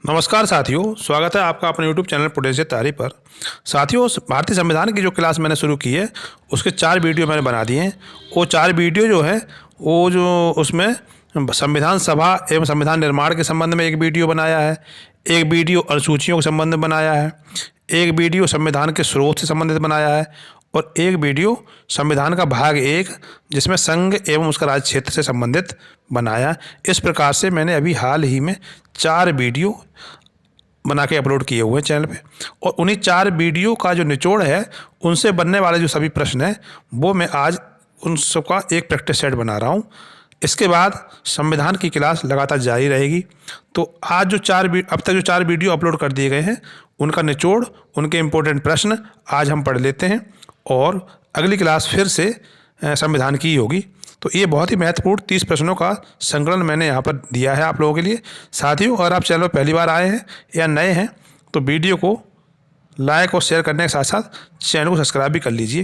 नमस्कार साथियों, स्वागत है आपका अपने YouTube चैनल पोटेंशियल तैयारी पर। साथियों, भारतीय संविधान की जो क्लास मैंने शुरू की है उसके 4 वीडियो मैंने बना दिए हैं। वो 4 वीडियो जो है वो जो उसमें संविधान सभा एवं संविधान निर्माण के संबंध में एक वीडियो बनाया है, एक वीडियो अनुसूचियों के संबंध में बनाया है, एक वीडियो संविधान के स्रोत से संबंधित बनाया है और एक वीडियो संविधान का भाग 1 जिसमें संघ एवं उसका राज्य क्षेत्र से संबंधित बनाया। इस प्रकार से मैंने अभी हाल ही में 4 वीडियो बना के अपलोड किए हुए हैं चैनल पे और उन्हीं 4 वीडियो का जो निचोड़ है उनसे बनने वाले जो सभी प्रश्न हैं वो मैं आज उन सबका एक प्रैक्टिस सेट बना रहा हूँ। इसके बाद संविधान की क्लास लगातार जारी रहेगी। तो आज जो अब तक जो 4 वीडियो अपलोड कर दिए गए हैं उनका निचोड़, उनके इम्पोर्टेंट प्रश्न आज हम पढ़ लेते हैं और अगली क्लास फिर से संविधान की होगी। तो ये बहुत ही महत्वपूर्ण 30 प्रश्नों का संकलन मैंने यहाँ पर दिया है आप लोगों के लिए। साथियों, अगर आप चैनल पर पहली बार आए हैं या नए हैं तो वीडियो को लाइक और शेयर करने के साथ साथ चैनल को सब्सक्राइब भी कर लीजिए।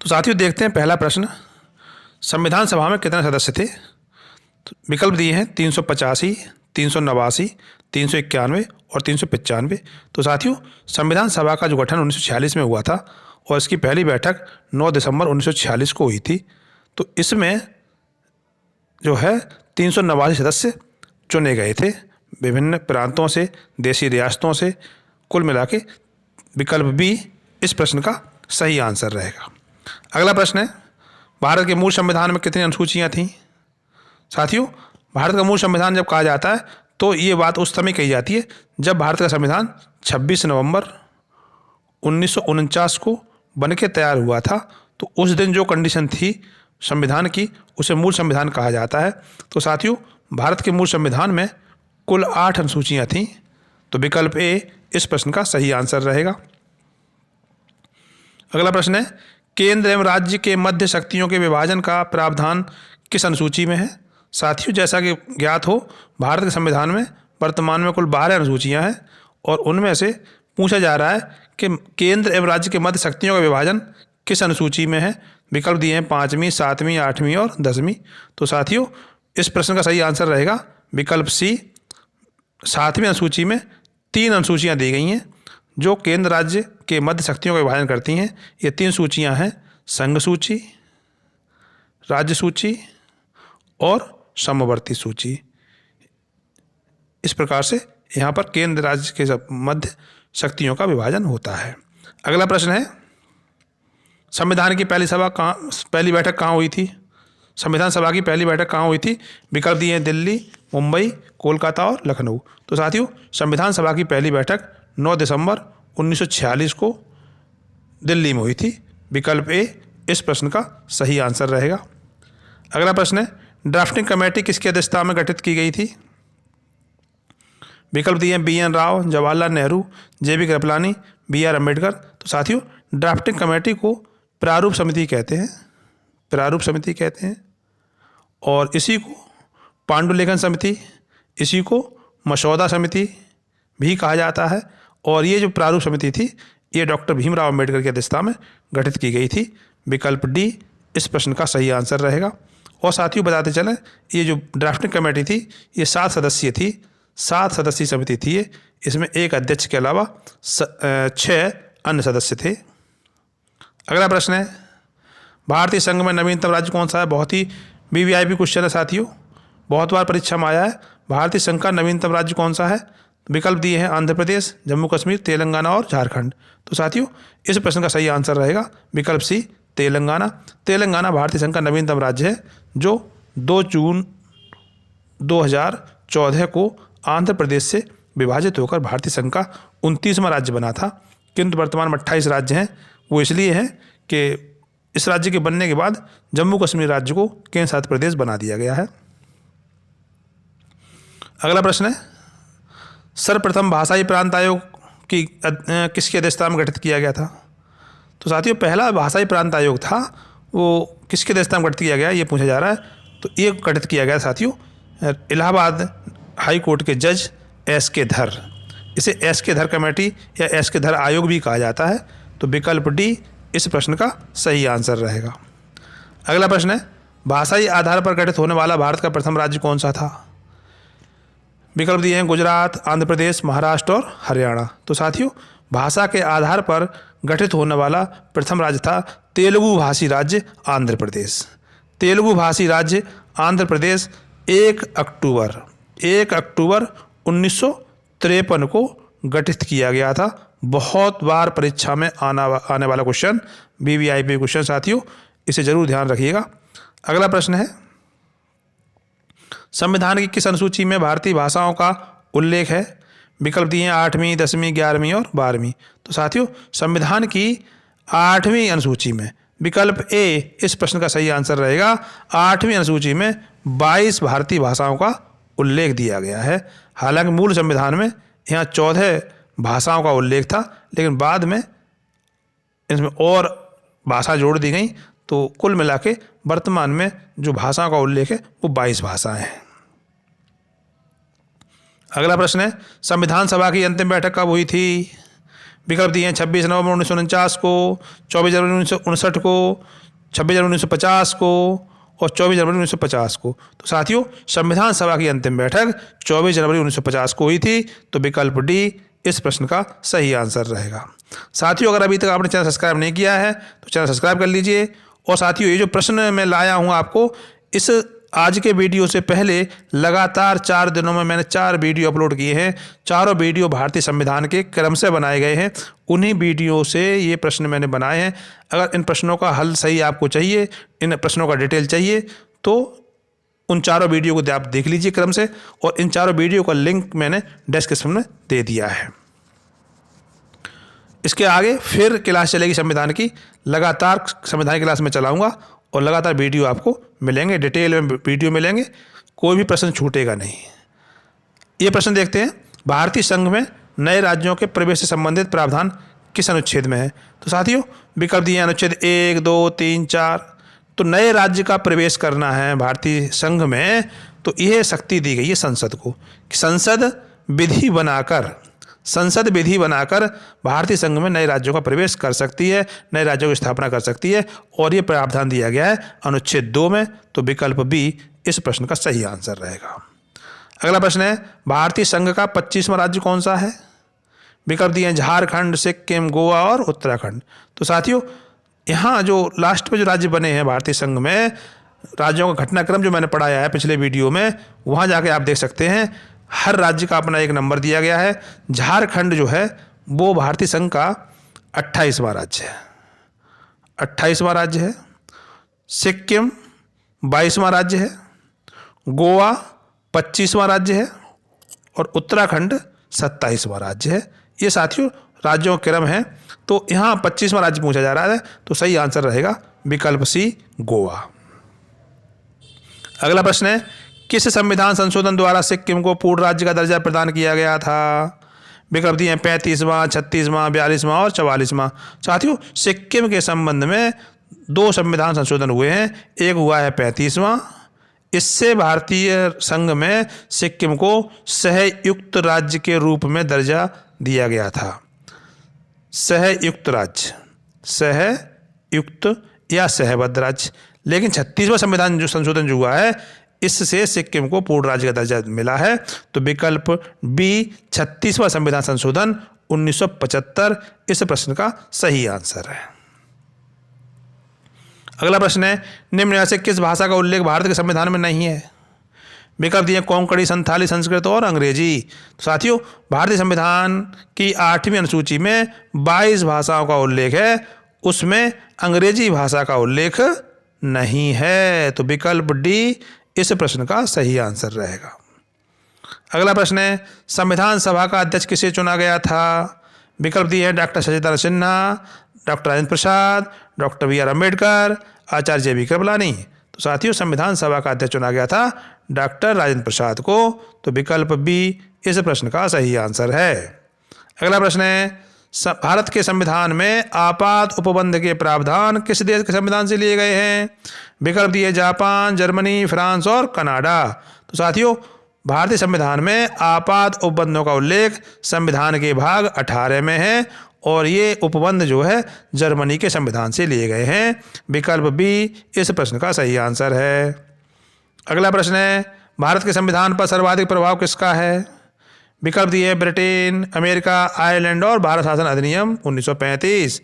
तो साथियों, देखते हैं पहला प्रश्न, संविधान सभा में कितने सदस्य थे? तो विकल्प दिए हैं 385, 389, 391 और 395। तो साथियों, संविधान सभा का जो गठन 1946 में हुआ था और इसकी पहली बैठक 9 दिसंबर 1946 को हुई थी। तो इसमें जो है 389 सदस्य चुने गए थे विभिन्न प्रांतों से, देशी रियासतों से। कुल मिला के विकल्प बी इस प्रश्न का सही आंसर रहेगा। अगला प्रश्न है, भारत के मूल संविधान में कितनी अनुसूचियाँ थीं? साथियों, भारत का मूल संविधान जब कहा जाता है तो ये बात उस समय कही जाती है जब भारत का संविधान 26 नवंबर 1949 को बनके तैयार हुआ था। तो उस दिन जो कंडीशन थी संविधान की उसे मूल संविधान कहा जाता है। तो साथियों, भारत के मूल संविधान में कुल 8 अनुसूचियाँ थीं। तो विकल्प ए इस प्रश्न का सही आंसर रहेगा। अगला प्रश्न है, केंद्र एवं राज्य के मध्य शक्तियों के विभाजन का प्रावधान किस अनुसूची में है? साथियों, जैसा कि ज्ञात हो, भारत के संविधान में वर्तमान में कुल 12 अनुसूचियाँ हैं और उनमें से पूछा जा रहा है कि केंद्र एवं राज्य के मध्य शक्तियों का विभाजन किस अनुसूची में है। विकल्प दिए हैं 5वीं, 7वीं, 8वीं और 10वीं। तो साथियों, इस प्रश्न का सही आंसर रहेगा विकल्प सी। 7वीं अनुसूची में 3 अनुसूचियाँ दी गई हैं जो केंद्र राज्य के मध्य शक्तियों का विभाजन करती हैं। ये 3 सूचियाँ हैं, संघ सूची, राज्य सूची और समवर्ती सूची। इस प्रकार से यहाँ पर केंद्र राज्य के मध्य शक्तियों का विभाजन होता है। अगला प्रश्न है, संविधान की पहली बैठक कहाँ हुई थी? संविधान सभा की पहली बैठक कहाँ हुई थी? विकल्प दिए हैं दिल्ली, मुंबई, कोलकाता और लखनऊ। तो साथियों, संविधान सभा की पहली बैठक 9 दिसंबर 1946 को दिल्ली में हुई थी। विकल्प ए इस प्रश्न का सही आंसर रहेगा। अगला प्रश्न है, ड्राफ्टिंग कमेटी किसकी अध्यक्षता में गठित की गई थी? विकल्प दिए हैं BN Rao, Jawaharlal Nehru, JB Kripalani, BR Ambedkar. तो साथियों, ड्राफ्टिंग कमेटी को प्रारूप समिति कहते हैं, प्रारूप समिति कहते हैं और इसी को पांडुलेखन समिति, इसी को मसौदा समिति भी कहा जाता है। और ये जो प्रारूप समिति थी ये डॉक्टर भीमराव अम्बेडकर की अध्यक्षता में गठित की गई थी। विकल्प डी इस प्रश्न का सही आंसर रहेगा। और साथियों, बताते चलें, ये जो ड्राफ्टिंग कमेटी थी ये 7 सदस्यीय थी, 7 सदस्यीय समिति थी ये। इसमें एक अध्यक्ष के अलावा 6 अन्य सदस्य थे। अगला प्रश्न है, भारतीय संघ में नवीनतम राज्य कौन सा है? बहुत ही VVIP क्वेश्चन है साथियों, बहुत बार परीक्षा में आया है। भारतीय संघ का नवीनतम राज्य कौन सा है? विकल्प दिए हैं आंध्र प्रदेश, जम्मू कश्मीर, तेलंगाना और झारखंड। तो साथियों, इस प्रश्न का सही आंसर रहेगा विकल्प सी, तेलंगाना। तेलंगाना भारतीय संघ का नवीनतम राज्य है जो 2 जून 2014 को आंध्र प्रदेश से विभाजित होकर भारतीय संघ का 29वां राज्य बना था। किंतु वर्तमान में 28 राज्य हैं। वो इसलिए हैं कि इस राज्य के बनने के बाद जम्मू कश्मीर राज्य को केंद्र शासित प्रदेश बना दिया गया है। अगला प्रश्न है, सर्वप्रथम भाषाई प्रांत आयोग की किसकी अध्यक्षता में गठित किया गया था? तो साथियों, पहला भाषाई प्रांत आयोग था वो किसकी अध्यक्षता में गठित किया गया ये पूछा जा रहा है। तो ये गठित किया गया साथियों इलाहाबाद हाई कोर्ट के जज SK धर। इसे SK धर कमेटी या SK धर आयोग भी कहा जाता है। तो विकल्प डी इस प्रश्न का सही आंसर रहेगा। अगला प्रश्न है, भाषाई आधार पर गठित होने वाला भारत का प्रथम राज्य कौन सा था? विकल्प दिए हैं गुजरात, आंध्र प्रदेश, महाराष्ट्र और हरियाणा। तो साथियों, भाषा के आधार पर गठित होने वाला प्रथम राज्य था तेलुगु भाषी राज्य आंध्र प्रदेश। तेलुगु भाषी राज्य आंध्र प्रदेश 1 अक्टूबर 1953 को गठित किया गया था। बहुत बार परीक्षा में आने वाला क्वेश्चन, वीवीआईपी क्वेश्चन साथियों, इसे जरूर ध्यान रखिएगा। अगला प्रश्न है, संविधान की किस अनुसूची में भारतीय भाषाओं का उल्लेख है? विकल्प दिए हैं 8वीं, 10वीं, 11वीं और 12वीं। तो साथियों, संविधान की 8वीं अनुसूची में विकल्प ए इस प्रश्न का सही आंसर रहेगा। 8वीं अनुसूची में 22 भारतीय भाषाओं का उल्लेख दिया गया है। हालांकि मूल संविधान में यहाँ 14 भाषाओं का उल्लेख था, लेकिन बाद में इसमें और भाषा जोड़ दी गई, तो कुल मिला के वर्तमान में जो भाषाओं का उल्लेख है वो 22 भाषाएं हैं। अगला प्रश्न है, संविधान सभा की अंतिम बैठक कब हुई थी? विकल्प दिए हैं 26 नवंबर 1949 को, 24 जनवरी 1959 को, 26 जनवरी 1950 को और 24 जनवरी 1950 को। तो साथियों, संविधान सभा की अंतिम बैठक 24 जनवरी 1950 को हुई थी। तो विकल्प डी इस प्रश्न का सही आंसर रहेगा। साथियों, अगर अभी तक आपने चैनल सब्सक्राइब नहीं किया है तो चैनल सब्सक्राइब कर लीजिए। और साथियों, ये जो प्रश्न मैं लाया हूँ आपको, इस आज के वीडियो से पहले लगातार 4 दिनों में मैंने 4 वीडियो अपलोड किए हैं। चारों वीडियो भारतीय संविधान के क्रम से बनाए गए हैं। उन्हीं वीडियो से ये प्रश्न मैंने बनाए हैं। अगर इन प्रश्नों का हल सही आपको चाहिए, इन प्रश्नों का डिटेल चाहिए, तो उन चारों वीडियो को आप देख लीजिए क्रम से, और इन चारों वीडियो का लिंक मैंने डिस्क्रिप्शन में दे दिया है। इसके आगे फिर क्लास चलेगी संविधान की, लगातार संविधान की क्लास में चलाऊँगा और लगातार वीडियो आपको मिलेंगे, डिटेल में वीडियो मिलेंगे, कोई भी प्रश्न छूटेगा नहीं। ये प्रश्न देखते हैं, भारतीय संघ में नए राज्यों के प्रवेश से संबंधित प्रावधान किस अनुच्छेद में है? तो साथियों, विकल्प दिए अनुच्छेद 1, 2, 3, 4। तो नए राज्य का प्रवेश करना है भारतीय संघ में, तो यह शक्ति दी गई है संसद को कि संसद विधि बनाकर भारतीय संघ में नए राज्यों का प्रवेश कर सकती है, नए राज्यों की स्थापना कर सकती है, और ये प्रावधान दिया गया है अनुच्छेद 2 में। तो विकल्प बी इस प्रश्न का सही आंसर रहेगा। अगला प्रश्न है, भारतीय संघ का 25वां राज्य कौन सा है? विकल्प दिए हैं झारखंड, सिक्किम, गोवा और उत्तराखंड। तो साथियों, यहाँ जो लास्ट में जो राज्य बने हैं भारतीय संघ में, राज्यों का घटनाक्रम जो मैंने पढ़ाया है पिछले वीडियो में, वहाँ जाके आप देख सकते हैं हर राज्य का अपना एक नंबर दिया गया है। झारखंड जो है वो भारतीय संघ का 28वां राज्य है, 28वां राज्य है। सिक्किम 22वां राज्य है, गोवा 25वां राज्य है और उत्तराखंड 27वां राज्य है। ये साथियों राज्यों का क्रम है। तो यहाँ 25वां राज्य पूछा जा रहा है, तो सही आंसर रहेगा विकल्प सी, गोवा। अगला प्रश्न है, किस संविधान संशोधन द्वारा सिक्किम को पूर्ण राज्य का दर्जा प्रदान किया गया था? विकल्प दिए हैं 35वां, 36वां, 42वां और 44वां। साथियों, सिक्किम के संबंध में 2 संविधान संशोधन हुए हैं। एक हुआ है 35वां, इससे भारतीय संघ में सिक्किम को सहयुक्त राज्य के रूप में दर्जा दिया गया था। सहयुक्त राज्य, सहयुक्त या सहबद्ध राज्य। लेकिन 36वां संविधान जो संशोधन जो हुआ है, इससे सिक्किम को पूर्ण राज्य का दर्जा मिला है। तो विकल्प बी 36वां संविधान संशोधन 1975 इस प्रश्न का सही आंसर है। अगला प्रश्न है, निम्न में से किस भाषा का उल्लेख भारत के संविधान में नहीं है? विकल्प दिए कोंकणी, संथाली, संस्कृत और अंग्रेजी। तो साथियों, भारतीय संविधान की 8वीं अनुसूची में 22 भाषाओं का उल्लेख है, उसमें अंग्रेजी भाषा का उल्लेख नहीं है। तो विकल्प डी इस प्रश्न का सही आंसर रहेगा। अगला प्रश्न है, संविधान सभा का अध्यक्ष किसे चुना गया था? विकल्प दिए हैं doctor Sachchidananda Sinha, doctor Rajendra Prasad, doctor B R Ambedkar, Acharya J B Kripalani. तो साथियों, संविधान सभा का अध्यक्ष चुना गया था डॉक्टर राजेंद्र प्रसाद को। तो विकल्प बी इस प्रश्न का सही आंसर है। अगला प्रश्न है, भारत के संविधान में आपात उपबंध के प्रावधान किस देश के संविधान से लिए गए हैं? विकल्प दिए जापान, जर्मनी, फ्रांस और कनाडा। तो साथियों, भारतीय संविधान में आपात उपबंधों का उल्लेख संविधान के भाग 18 में है, और ये उपबंध जो है जर्मनी के संविधान से लिए गए हैं। विकल्प बी इस प्रश्न का सही आंसर है। अगला प्रश्न है, भारत के संविधान पर सर्वाधिक प्रभाव किसका है? विकल्प दिए हैं ब्रिटेन, अमेरिका, आयरलैंड और भारत शासन अधिनियम 1935।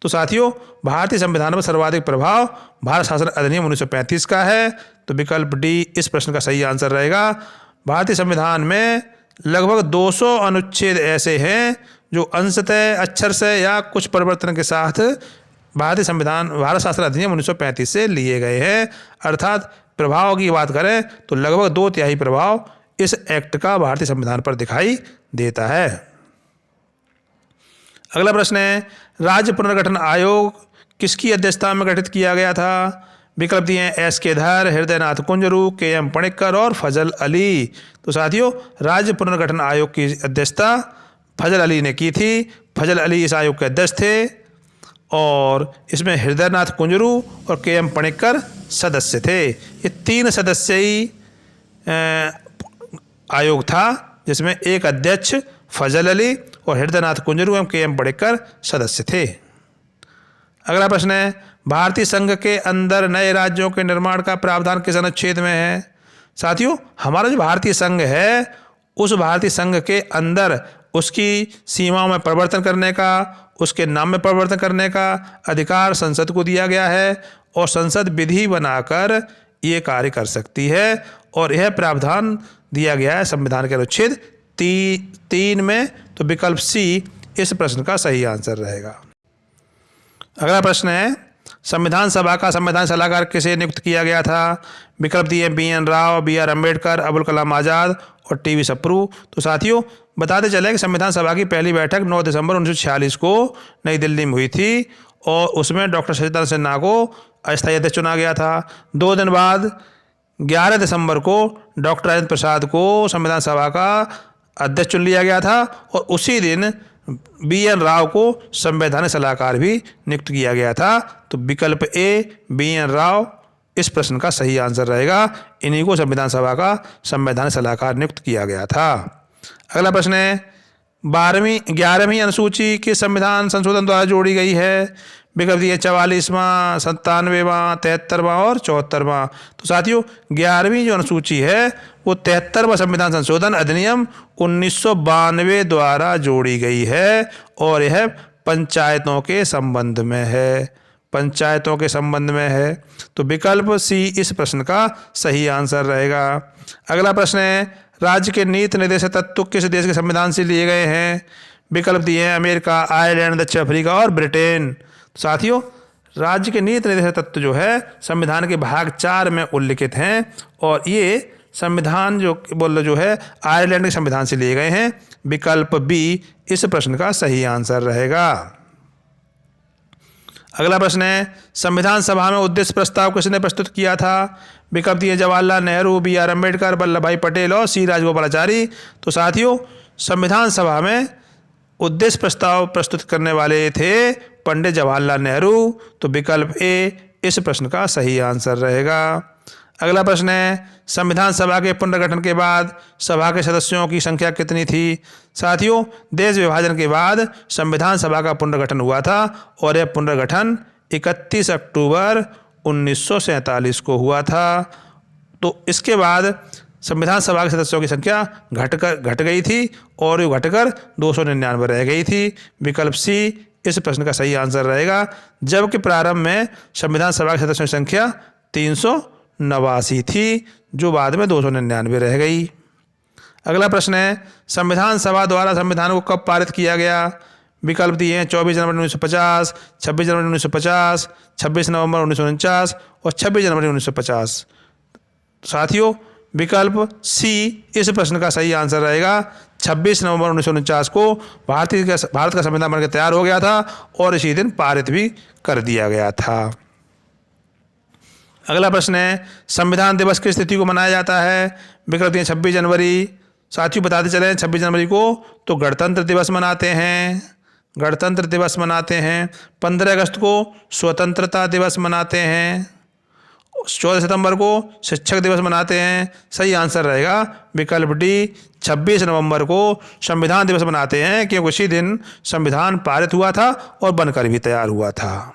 तो साथियों, भारतीय संविधान पर सर्वाधिक प्रभाव भारत शासन अधिनियम 1935 का है। तो विकल्प डी इस प्रश्न का सही आंसर रहेगा। भारतीय संविधान में लगभग 200 अनुच्छेद ऐसे हैं जो अंशतः, अक्षर से या कुछ परिवर्तन के साथ भारत शासन अधिनियम 1935 से लिए गए हैं। अर्थात प्रभाव की बात करें तो लगभग 2/3 प्रभाव इस एक्ट का भारतीय संविधान पर दिखाई देता है। अगला प्रश्न है, राज्य पुनर्गठन आयोग किसकी अध्यक्षता में गठित किया गया था? विकल्प दिए हैं एस के धर, हृदयनाथ कुंजरू, के एम पणिक्कर और फजल अली। तो साथियों, राज्य पुनर्गठन आयोग की अध्यक्षता फजल अली ने की थी। फजल अली इस आयोग के अध्यक्ष थे और इसमें हृदयनाथ कुंजरू और के एम पणिक्कर सदस्य थे। ये 3 सदस्यीय आयोग था जिसमें एक अध्यक्ष फजल अली और हृदयनाथ कुंजरू एवं के एम पणिक्कर सदस्य थे। अगला प्रश्न है, भारतीय संघ के अंदर नए राज्यों के निर्माण का प्रावधान किस अनुच्छेद में है? साथियों, हमारा जो भारतीय संघ है उस भारतीय संघ के अंदर उसकी सीमाओं में परिवर्तन करने का, उसके नाम में परिवर्तन करने का अधिकार संसद को दिया गया है और संसद विधि बनाकर ये कार्य कर सकती है और यह प्रावधान दिया गया है संविधान के अनुच्छेद 3 में। तो विकल्प सी इस प्रश्न का सही आंसर रहेगा। अगला प्रश्न है, संविधान सभा का संविधान सलाहकार किसे नियुक्त किया गया था? विकल्प दिए BN राव, BR अम्बेडकर, अबुल कलाम आज़ाद और TV सप्रू। तो साथियों, बताते चले कि संविधान सभा की पहली बैठक 9 दिसंबर 1946 को नई दिल्ली में हुई थी और उसमें डॉक्टर सच्चिदानंद सिन्हा को अस्थायी अध्यक्ष चुना गया था। 2 दिन बाद 11 दिसंबर को डॉक्टर राजेंद्र प्रसाद को संविधान सभा का अध्यक्ष चुन लिया गया था और उसी दिन BN राव को संवैधानिक सलाहकार भी नियुक्त किया गया था। तो विकल्प ए BN राव इस प्रश्न का सही आंसर रहेगा। इन्हीं को संविधान सभा का संवैधानिक सलाहकार नियुक्त किया गया था। अगला प्रश्न है, 11वीं अनुसूची के संविधान संशोधन द्वारा जोड़ी गई है। विकल्प दिए 44वां, 97वां, 73वां और 74वां। तो साथियों, 11वीं जो अनुसूची है वो 73वां संविधान संशोधन अधिनियम 1992 द्वारा जोड़ी गई है और यह पंचायतों के संबंध में है। पंचायतों के संबंध में है। तो विकल्प सी इस प्रश्न का सही आंसर रहेगा। अगला प्रश्न है, राज्य के नीति निर्देशक तत्व किस देश के संविधान से लिए गए हैं? विकल्प दिए हैं अमेरिका, आयरलैंड, दक्षिण अफ्रीका और ब्रिटेन। साथियों, राज्य के नीति निर्देशक तत्व जो है संविधान के भाग 4 में उल्लिखित हैं और ये संविधान जो है आयरलैंड के संविधान से लिए गए हैं। विकल्प बी इस प्रश्न का सही आंसर रहेगा। अगला प्रश्न है, संविधान सभा में उद्देश्य प्रस्ताव किसने प्रस्तुत किया था? विकल्प दिए जवाहरलाल नेहरू, BR अम्बेडकर, वल्लभ भाई पटेल और C राजगोपालाचारी। तो साथियों, संविधान सभा में उद्देश्य प्रस्ताव प्रस्तुत करने वाले थे पंडित जवाहरलाल नेहरू। तो विकल्प ए इस प्रश्न का सही आंसर रहेगा। अगला प्रश्न है, संविधान सभा के पुनर्गठन के बाद सभा के सदस्यों की संख्या कितनी थी? साथियों, देश विभाजन के बाद संविधान सभा का पुनर्गठन हुआ था और यह पुनर्गठन 31 अक्टूबर 1947 को हुआ था। तो इसके बाद संविधान सभा के सदस्यों की संख्या घट गई थी और ये घटकर 299 रह गई थी। विकल्प सी इस प्रश्न का सही आंसर रहेगा। जबकि प्रारंभ में संविधान सभा के सदस्यों की संख्या 389 थी जो बाद में 299 रह गई। अगला प्रश्न है, संविधान सभा द्वारा संविधान को कब पारित किया गया? विकल्प दिए हैं 24 जनवरी 1950, 26 जनवरी 1950, 26 नवंबर 1949 और 26 जनवरी 1950। साथियों, विकल्प सी इस प्रश्न का सही आंसर रहेगा। 26 नवंबर 1949 को भारत का संविधान बनकर तैयार हो गया था और इसी दिन पारित भी कर दिया गया था। अगला प्रश्न है, संविधान दिवस किस तिथि को मनाया जाता है? विकल्प दिए 26 जनवरी। साथियों, बताते चले 26 जनवरी को तो गणतंत्र दिवस मनाते हैं, गणतंत्र दिवस मनाते हैं। 15 अगस्त को स्वतंत्रता दिवस मनाते हैं। 14 सितंबर को शिक्षक दिवस मनाते हैं। सही आंसर रहेगा विकल्प डी, 26 नवंबर को संविधान दिवस मनाते हैं क्योंकि उसी दिन संविधान पारित हुआ था और बनकर भी तैयार हुआ था।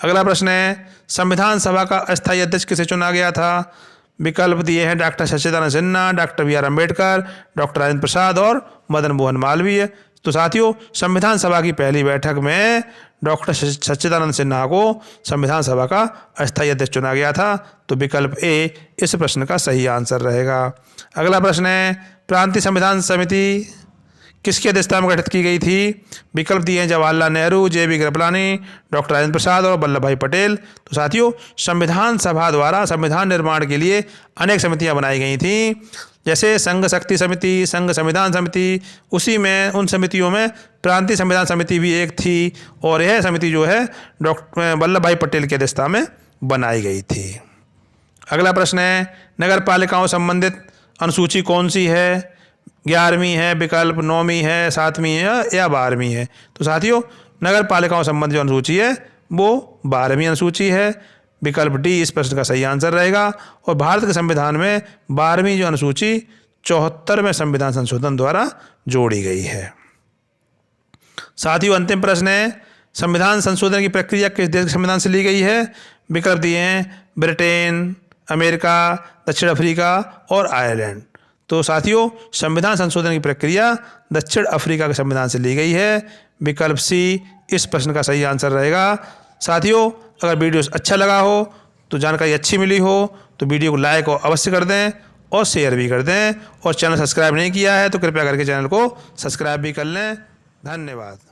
अगला प्रश्न है, संविधान सभा का अस्थायी अध्यक्ष किसे चुना गया था? विकल्प दिए हैं doctor Sachchidanand Sinha, doctor B R Ambedkar, doctor Rajendra Prasad और मदन मोहन मालवीय। तो साथियों, संविधान सभा की पहली बैठक में डॉक्टर सच्चिदानंद सिन्हा को संविधान सभा का अस्थायी अध्यक्ष चुना गया था। तो विकल्प ए इस प्रश्न का सही आंसर रहेगा। अगला प्रश्न है, प्रांतीय संविधान समिति किसकी अध्यक्षता में गठित की गई थी? विकल्प दिए हैं जवाहरलाल नेहरू, जे.बी. कृपलानी, डॉक्टर राजेंद्र प्रसाद और वल्लभ भाई पटेल। तो साथियों, संविधान सभा द्वारा संविधान निर्माण के लिए अनेक समितियां बनाई गई थीं, जैसे संघ शक्ति समिति, संघ संविधान समिति। उसी में उन समितियों में प्रांतीय संविधान समिति भी एक थी और यह समिति जो है डॉक्टर वल्लभ भाई पटेल की अध्यक्षता में बनाई गई थी। अगला प्रश्न है, नगर पालिकाओं संबंधित अनुसूची कौन सी है? 11वीं है, विकल्प 9वीं है, 7वीं है या 12वीं है? तो साथियों, नगर पालिकाओं संबंधित जो अनुसूची है वो 12वीं अनुसूची है। विकल्प डी इस प्रश्न का सही आंसर रहेगा। और भारत के संविधान में 12वीं जो अनुसूची 74वें संविधान संशोधन द्वारा जोड़ी गई है। साथियों, अंतिम प्रश्न है, संविधान संशोधन की प्रक्रिया किस देश के संविधान से ली गई है? विकल्प दिए हैं ब्रिटेन, अमेरिका, दक्षिण अफ्रीका और आयरलैंड। तो साथियों, संविधान संशोधन की प्रक्रिया दक्षिण अफ्रीका के संविधान से ली गई है। विकल्प सी इस प्रश्न का सही आंसर रहेगा। साथियों, अगर वीडियो अच्छा लगा हो, तो जानकारी अच्छी मिली हो, तो वीडियो को लाइक और अवश्य कर दें और शेयर भी कर दें। और चैनल सब्सक्राइब नहीं किया है तो कृपया करके चैनल को सब्सक्राइब भी कर लें। धन्यवाद।